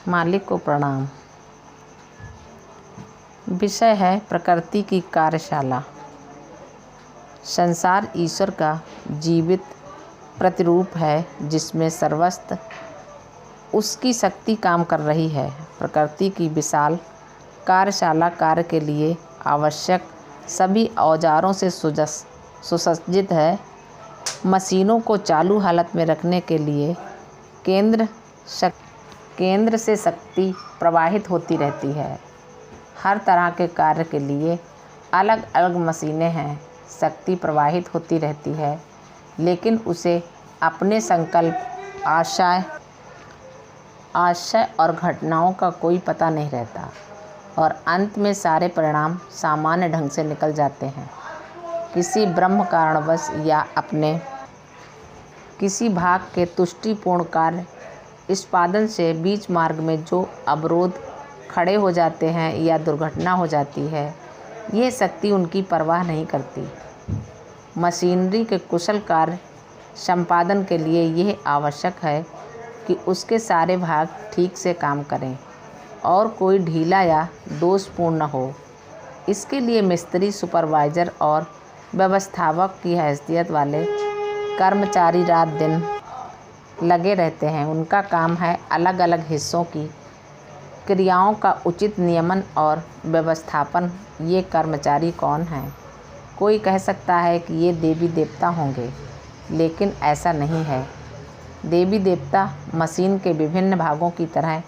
मालिक को प्रणाम। विषय है प्रकृति की कार्यशाला। संसार ईश्वर का जीवित प्रतिरूप है जिसमें सर्वस्व उसकी शक्ति काम कर रही है। प्रकृति की विशाल कार्यशाला कार्य के लिए आवश्यक सभी औजारों से सुसज्जित है। मशीनों को चालू हालत में रखने के लिए केंद्र से शक्ति प्रवाहित होती रहती है। हर तरह के कार्य के लिए अलग अलग मशीनें हैं। शक्ति प्रवाहित होती रहती है, लेकिन उसे अपने संकल्प, आशय और घटनाओं का कोई पता नहीं रहता और अंत में सारे परिणाम सामान्य ढंग से निकल जाते हैं। किसी ब्रह्म कारणवश या अपने किसी भाग के तुष्टिपूर्ण कार्य निष्पादन से बीच मार्ग में जो अवरोध खड़े हो जाते हैं या दुर्घटना हो जाती है, यह शक्ति उनकी परवाह नहीं करती। मशीनरी के कुशल कार्य संपादन के लिए यह आवश्यक है कि उसके सारे भाग ठीक से काम करें और कोई ढीला या दोषपूर्ण न हो। इसके लिए मिस्त्री, सुपरवाइज़र और व्यवस्थापक की हैसियत वाले कर्मचारी रात दिन लगे रहते हैं। उनका काम है अलग अलग हिस्सों की क्रियाओं का उचित नियमन और व्यवस्थापन। ये कर्मचारी कौन हैं? कोई कह सकता है कि ये देवी देवता होंगे, लेकिन ऐसा नहीं है। देवी देवता मशीन के विभिन्न भागों की तरह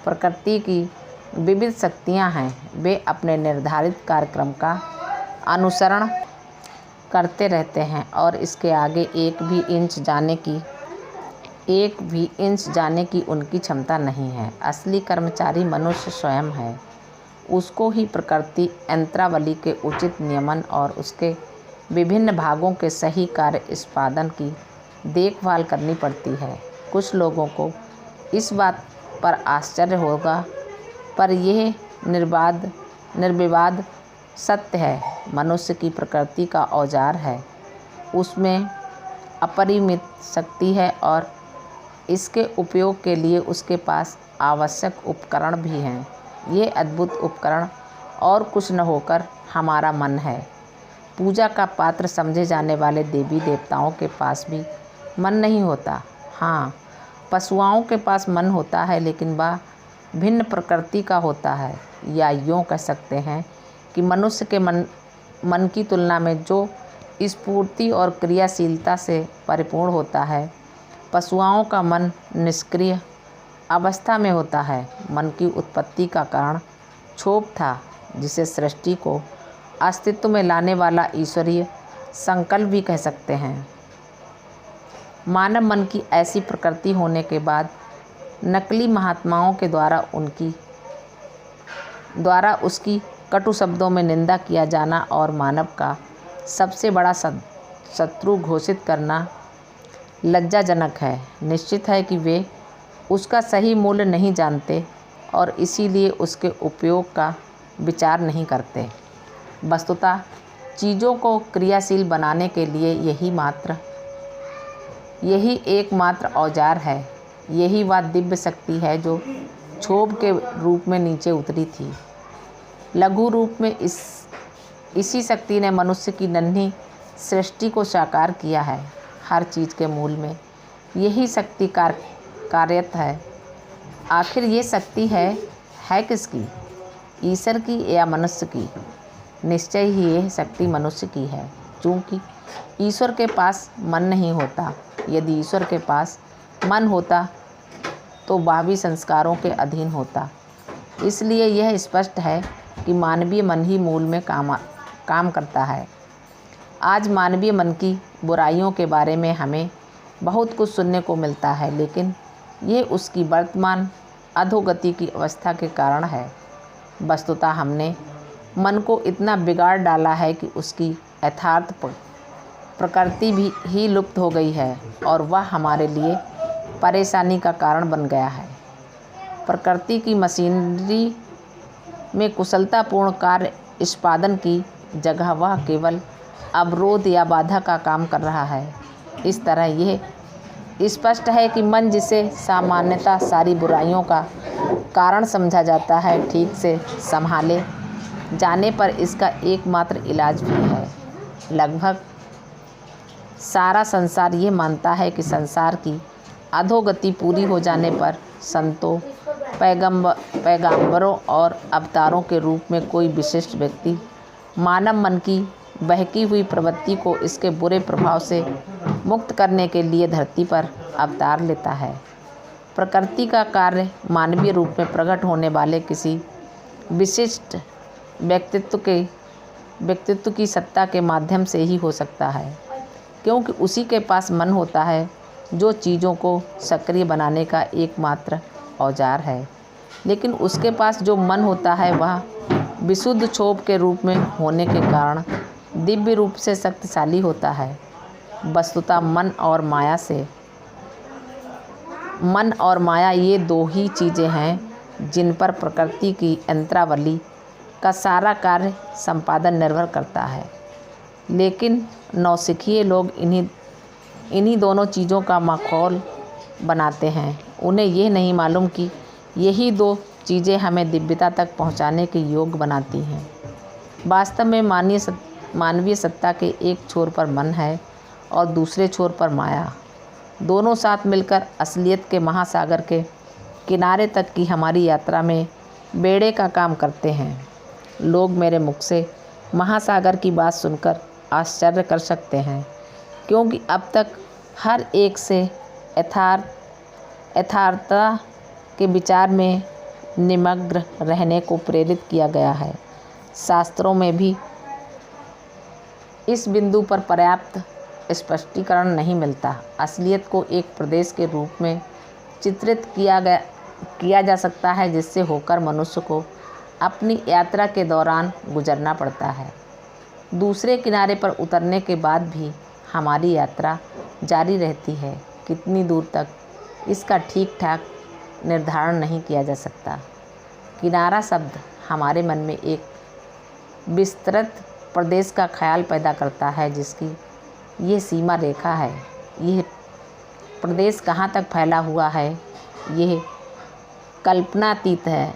प्रकृति की विविध शक्तियाँ हैं। वे अपने निर्धारित कार्यक्रम का अनुसरण करते रहते हैं और इसके आगे एक भी इंच जाने की उनकी क्षमता नहीं है। असली कर्मचारी मनुष्य स्वयं है। उसको ही प्रकृति यंत्रावली के उचित नियमन और उसके विभिन्न भागों के सही कार्य निष्पादन की देखभाल करनी पड़ती है। कुछ लोगों को इस बात पर आश्चर्य होगा, पर यह निर्विवाद सत्य है। मनुष्य की प्रकृति का औजार है। उसमें अपरिमित शक्ति है और इसके उपयोग के लिए उसके पास आवश्यक उपकरण भी हैं। ये अद्भुत उपकरण और कुछ न होकर हमारा मन है। पूजा का पात्र समझे जाने वाले देवी देवताओं के पास भी मन नहीं होता। हाँ, पशुओं के पास मन होता है, लेकिन वह भिन्न प्रकृति का होता है। या यूँ कह सकते हैं कि मनुष्य के मन की तुलना में जो स्फूर्ति और क्रियाशीलता से परिपूर्ण होता है, पशुओं का मन निष्क्रिय अवस्था में होता है। मन की उत्पत्ति का कारण क्षोभ था, जिसे सृष्टि को अस्तित्व में लाने वाला ईश्वरीय संकल्प भी कह सकते हैं। मानव मन की ऐसी प्रकृति होने के बाद नकली महात्माओं के द्वारा उसकी कटु शब्दों में निंदा किया जाना और मानव का सबसे बड़ा शत्रु घोषित करना लज्जाजनक है। निश्चित है कि वे उसका सही मूल्य नहीं जानते और इसीलिए उसके उपयोग का विचार नहीं करते। वस्तुतः चीज़ों को क्रियाशील बनाने के लिए यही एकमात्र औजार है। यही वह दिव्य शक्ति है जो क्षोभ के रूप में नीचे उतरी थी। लघु रूप में इसी शक्ति ने मनुष्य की नन्ही सृष्टि को साकार किया है। हर चीज़ के मूल में यही शक्ति कार्यरत है। आखिर ये शक्ति है किसकी? ईश्वर की या मनुष्य की? निश्चय ही यह शक्ति मनुष्य की है, क्योंकि ईश्वर के पास मन नहीं होता। यदि ईश्वर के पास मन होता तो वह भी संस्कारों के अधीन होता। इसलिए यह स्पष्ट है कि मानवीय मन ही मूल में काम करता है। आज मानवीय मन की बुराइयों के बारे में हमें बहुत कुछ सुनने को मिलता है, लेकिन ये उसकी वर्तमान अधोगति की अवस्था के कारण है। वस्तुतः हमने मन को इतना बिगाड़ डाला है कि उसकी यथार्थ प्रकृति भी ही लुप्त हो गई है और वह हमारे लिए परेशानी का कारण बन गया है। प्रकृति की मशीनरी में कुशलतापूर्ण कार्य निष्पादन की जगह वह केवल अवरोध या बाधा का काम कर रहा है। इस तरह यह स्पष्ट है कि मन, जिसे सामान्यतः सारी बुराइयों का कारण समझा जाता है, ठीक से संभाले जाने पर इसका एकमात्र इलाज भी है। लगभग सारा संसार ये मानता है कि संसार की अधोगति पूरी हो जाने पर संतों, पैगंबरों और अवतारों के रूप में कोई विशिष्ट व्यक्ति मानव मन की बहकी हुई प्रवृत्ति को इसके बुरे प्रभाव से मुक्त करने के लिए धरती पर अवतार लेता है। प्रकृति का कार्य मानवीय रूप में प्रकट होने वाले किसी विशिष्ट व्यक्तित्व की सत्ता के माध्यम से ही हो सकता है, क्योंकि उसी के पास मन होता है जो चीज़ों को सक्रिय बनाने का एकमात्र औजार है। लेकिन उसके पास जो मन होता है वह विशुद्ध क्षोभ के रूप में होने के कारण दिव्य रूप से शक्तिशाली होता है। वस्तुतः मन और माया ये दो ही चीज़ें हैं जिन पर प्रकृति की यंत्रावली का सारा कार्य संपादन निर्भर करता है। लेकिन नौसिखिए लोग इन्हीं दोनों चीज़ों का माखौल बनाते हैं। उन्हें यह नहीं मालूम कि यही दो चीज़ें हमें दिव्यता तक पहुंचाने के योग्य बनाती हैं। वास्तव में मानवीय सत्ता के एक छोर पर मन है और दूसरे छोर पर माया। दोनों साथ मिलकर असलियत के महासागर के किनारे तक की हमारी यात्रा में बेड़े का काम करते हैं। लोग मेरे मुख से महासागर की बात सुनकर आश्चर्य कर सकते हैं, क्योंकि अब तक हर एक से यथार्थता के विचार में निमग्न रहने को प्रेरित किया गया है। शास्त्रों में भी इस बिंदु पर पर्याप्त स्पष्टीकरण नहीं मिलता। असलियत को एक प्रदेश के रूप में चित्रित किया जा सकता है, जिससे होकर मनुष्य को अपनी यात्रा के दौरान गुजरना पड़ता है। दूसरे किनारे पर उतरने के बाद भी हमारी यात्रा जारी रहती है। कितनी दूर तक इसका ठीक ठाक निर्धारण नहीं किया जा सकता। किनारा शब्द हमारे मन में एक विस्तृत प्रदेश का ख्याल पैदा करता है, जिसकी ये सीमा रेखा है। यह प्रदेश कहाँ तक फैला हुआ है, यह कल्पनातीत है।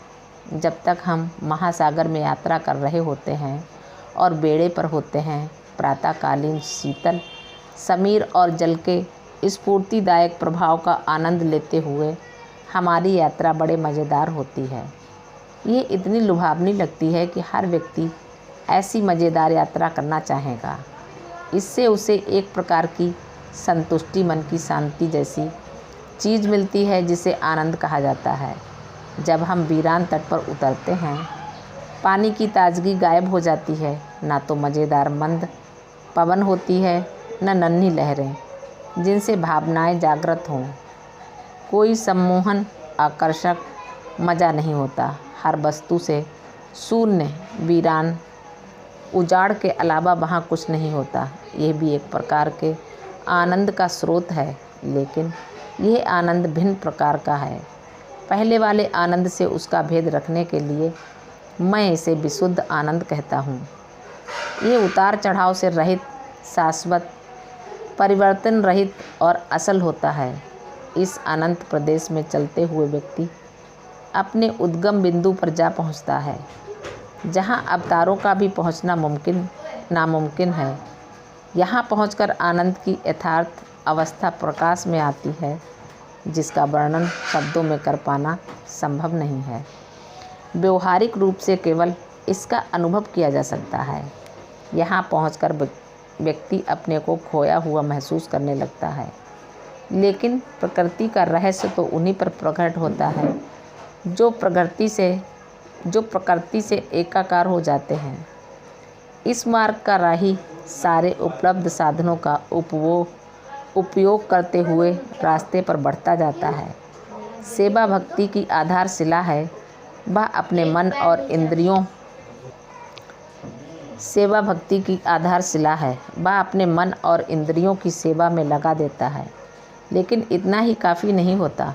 जब तक हम महासागर में यात्रा कर रहे होते हैं और बेड़े पर होते हैं, प्रातःकालीन शीतल समीर और जल के स्फूर्तिदायक प्रभाव का आनंद लेते हुए हमारी यात्रा बड़े मज़ेदार होती है। ये इतनी लुभावनी लगती है कि हर व्यक्ति ऐसी मज़ेदार यात्रा करना चाहेगा। इससे उसे एक प्रकार की संतुष्टि, मन की शांति जैसी चीज़ मिलती है, जिसे आनंद कहा जाता है। जब हम वीरान तट पर उतरते हैं, पानी की ताजगी गायब हो जाती है। ना तो मज़ेदार मंद पवन होती है, न नन्ही लहरें जिनसे भावनाएं जागृत हों। कोई सम्मोहन, आकर्षक मज़ा नहीं होता। हर वस्तु से शून्य, वीरान, उजाड़ के अलावा वहाँ कुछ नहीं होता। यह भी एक प्रकार के आनंद का स्रोत है, लेकिन यह आनंद भिन्न प्रकार का है। पहले वाले आनंद से उसका भेद रखने के लिए मैं इसे विशुद्ध आनंद कहता हूँ। ये उतार चढ़ाव से रहित, शाश्वत, परिवर्तन रहित और असल होता है। इस अनंत प्रदेश में चलते हुए व्यक्ति अपने उद्गम बिंदु पर जा पहुँचता है, जहाँ अवतारों का भी पहुँचना नामुमकिन है। यहाँ पहुँचकर आनंद की यथार्थ अवस्था प्रकाश में आती है, जिसका वर्णन शब्दों में कर पाना संभव नहीं है। व्यवहारिक रूप से केवल इसका अनुभव किया जा सकता है। यहाँ पहुँचकर व्यक्ति अपने को खोया हुआ महसूस करने लगता है। लेकिन प्रकृति का रहस्य तो उन्हीं पर प्रकट होता है जो प्रकृति से एकाकार हो जाते हैं। इस मार्ग का राही सारे उपलब्ध साधनों का उपयोग करते हुए रास्ते पर बढ़ता जाता है। सेवा भक्ति की आधारशिला है। वह अपने मन और इंद्रियों की सेवा में लगा देता है। लेकिन इतना ही काफ़ी नहीं होता।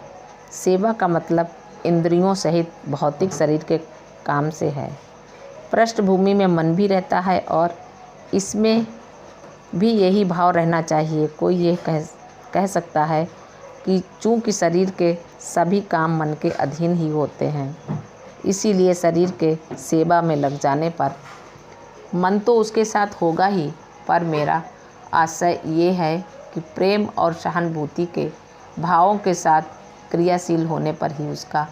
सेवा का मतलब इंद्रियों सहित भौतिक शरीर के काम से है। पृष्ठभूमि में मन भी रहता है और इसमें भी यही भाव रहना चाहिए। कोई ये कह सकता है कि चूँकि शरीर के सभी काम मन के अधीन ही होते हैं। इसीलिए शरीर के सेवा में लग जाने पर मन तो उसके साथ होगा ही, पर मेरा आशय ये है कि प्रेम और सहानुभूति के भावों के साथ क्रियाशील होने पर ही उसका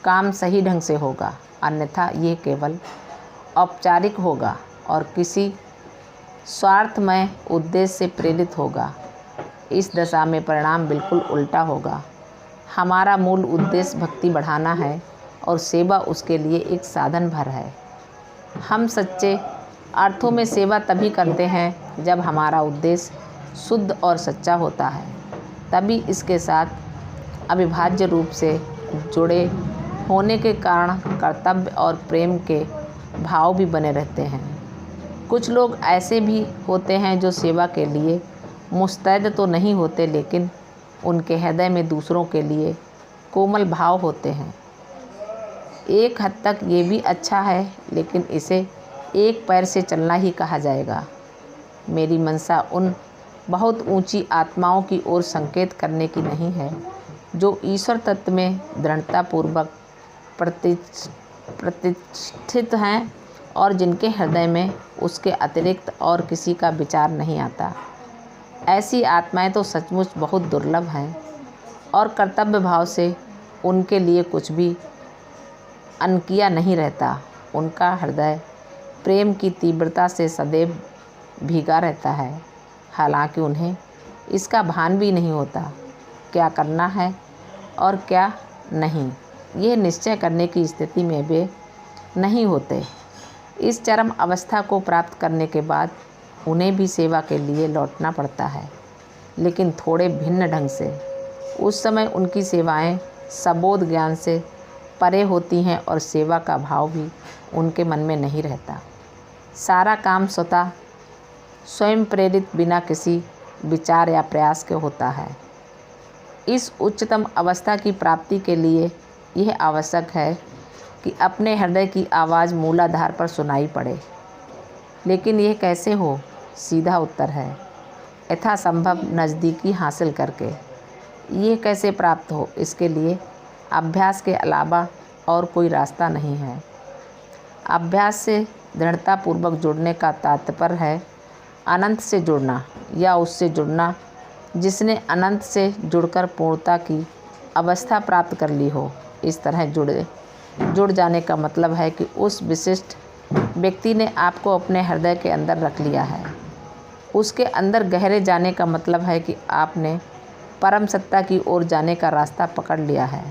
काम सही ढंग से होगा, अन्यथा यह केवल औपचारिक होगा और किसी स्वार्थमय उद्देश्य से प्रेरित होगा। इस दशा में परिणाम बिल्कुल उल्टा होगा। हमारा मूल उद्देश्य भक्ति बढ़ाना है और सेवा उसके लिए एक साधन भर है। हम सच्चे अर्थों में सेवा तभी करते हैं जब हमारा उद्देश्य शुद्ध और सच्चा होता है, तभी इसके साथ अविभाज्य रूप से जुड़े होने के कारण कर्तव्य और प्रेम के भाव भी बने रहते हैं। कुछ लोग ऐसे भी होते हैं जो सेवा के लिए मुस्तैद तो नहीं होते, लेकिन उनके हृदय में दूसरों के लिए कोमल भाव होते हैं। एक हद तक ये भी अच्छा है, लेकिन इसे एक पैर से चलना ही कहा जाएगा। मेरी मंशा उन बहुत ऊंची आत्माओं की ओर संकेत करने की नहीं है जो ईश्वर तत्व में दृढ़तापूर्वक प्रतिष्ठित हैं और जिनके हृदय में उसके अतिरिक्त और किसी का विचार नहीं आता। ऐसी आत्माएं तो सचमुच बहुत दुर्लभ हैं और कर्तव्य भाव से उनके लिए कुछ भी अनकिया नहीं रहता। उनका हृदय प्रेम की तीव्रता से सदैव भीगा रहता है, हालांकि उन्हें इसका भान भी नहीं होता। क्या करना है और क्या नहीं, यह निश्चय करने की स्थिति में वे नहीं होते। इस चरम अवस्था को प्राप्त करने के बाद उन्हें भी सेवा के लिए लौटना पड़ता है, लेकिन थोड़े भिन्न ढंग से। उस समय उनकी सेवाएं सबोध ज्ञान से परे होती हैं और सेवा का भाव भी उनके मन में नहीं रहता। सारा काम स्वतः स्वयं प्रेरित बिना किसी विचार या प्रयास के होता है। इस उच्चतम अवस्था की प्राप्ति के लिए यह आवश्यक है कि अपने हृदय की आवाज़ मूलाधार पर सुनाई पड़े। लेकिन यह कैसे हो? सीधा उत्तर है, यथासंभव नज़दीकी हासिल करके। यह कैसे प्राप्त हो? इसके लिए अभ्यास के अलावा और कोई रास्ता नहीं है। अभ्यास से दृढ़तापूर्वक जुड़ने का तात्पर्य है अनंत से जुड़ना, या उससे जुड़ना जिसने अनंत से जुड़कर पूर्णता की अवस्था प्राप्त कर ली हो। इस तरह जुड़ जाने का मतलब है कि उस विशिष्ट व्यक्ति ने आपको अपने हृदय के अंदर रख लिया है। उसके अंदर गहरे जाने का मतलब है कि आपने परम सत्ता की ओर जाने का रास्ता पकड़ लिया है।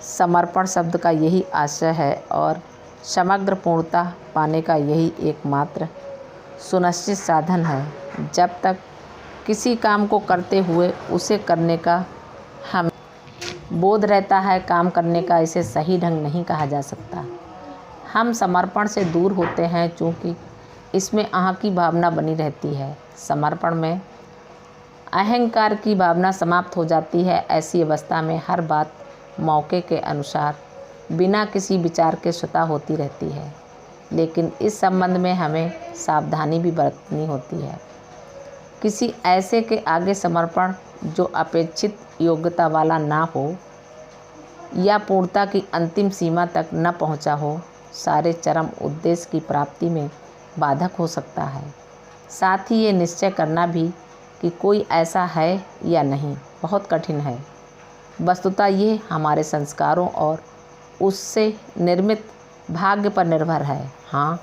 समर्पण शब्द का यही आशय है और समग्र पूर्णता पाने का यही एकमात्र सुनिश्चित साधन है। जब तक किसी काम को करते हुए उसे करने का हम बोध रहता है, काम करने का इसे सही ढंग नहीं कहा जा सकता। हम समर्पण से दूर होते हैं क्योंकि इसमें अहं की भावना बनी रहती है। समर्पण में अहंकार की भावना समाप्त हो जाती है। ऐसी अवस्था में हर बात मौके के अनुसार बिना किसी विचार के स्वतः होती रहती है, लेकिन इस संबंध में हमें सावधानी भी बरतनी होती है। किसी ऐसे के आगे समर्पण जो अपेक्षित योग्यता वाला ना हो या पूर्णता की अंतिम सीमा तक न पहुंचा हो, सारे चरम उद्देश्य की प्राप्ति में बाधक हो सकता है। साथ ही ये निश्चय करना भी कि कोई ऐसा है या नहीं बहुत कठिन है। वस्तुतः ये हमारे संस्कारों और उससे निर्मित भाग्य पर निर्भर है। हाँ,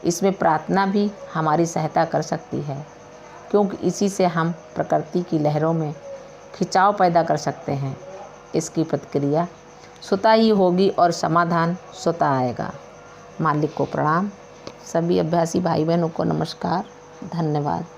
इसमें प्रार्थना भी हमारी सहायता कर सकती है, क्योंकि इसी से हम प्रकृति की लहरों में खिंचाव पैदा कर सकते हैं। इसकी प्रतिक्रिया स्वतः ही होगी और समाधान स्वतः आएगा। मालिक को प्रणाम। सभी अभ्यासी भाई बहनों को नमस्कार। धन्यवाद।